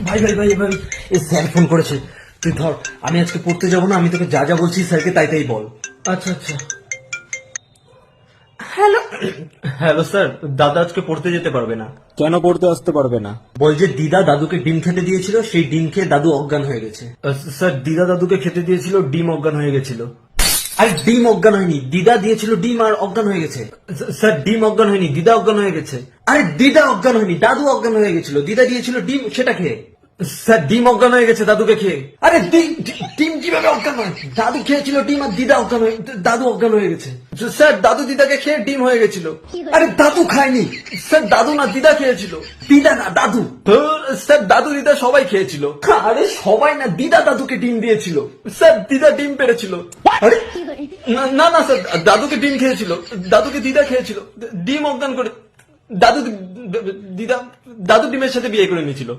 ভাই ভাই ভাই ভাই এই স্যার ফোন করেছে, তুই ধর। আমি আজকে পড়তে যাবো না, আমি তোকে যা যা বলছি স্যারকে তাই তাই বল। আচ্ছা আচ্ছা। হ্যালো হ্যালো স্যার, দাদা আজকে পড়তে যেতে পারবে না। কেন পড়তে আসতে পারবে না? বল যে দিদা দাদুকে ডিম খেতে দিয়েছিল, সেই ডিম খেয়ে দাদু অজ্ঞান হয়ে গেছে। স্যার দিদা দাদুকে খেতে দিয়েছিল, ডিম অজ্ঞান হয়ে গেছিল। আরে ডিম অজ্ঞান হয়নি, দিদা দিয়েছিল ডিম আর অজ্ঞান হয়ে গেছে। স্যার ডিম অজ্ঞান হয়নি, দিদা অজ্ঞান হয়ে গেছে। আরে দিদা অজ্ঞান হয়নি, দাদু অজ্ঞান হয়ে গেছিল, দিদা দিয়েছিল ডিম সেটা খেয়ে। স্যার ডিম অজ্ঞান হয়ে গেছে দাদুকে খেয়ে। আরে ডিম কিভাবে অজ্ঞান হয়? দাদু খেয়েছিল ডিম আর দিদা অজ্ঞান হয়ে, দাদু অজ্ঞান হয়ে গেছে। স্যার দাদু দিদাকে খেয়ে ডিম হয়ে গেছিল। আরে দাদু খায়নি স্যার, দাদু না দিদা খেয়েছিল। দিদা না দাদু। স্যার দাদু দিদা সবাই খেয়েছিল। আরে সবাই না, দিদা দাদুকে ডিম দিয়েছিল। স্যার দিদা ডিম পেরেছিল। আরে না না না স্যার, দাদুকে ডিম খেয়েছিল, দাদুকে দিদা খেয়েছিল, ডিম অজ্ঞান করে দাদু দিদা দাদু ডিমের সাথে বিয়ে করে নিয়েছিল।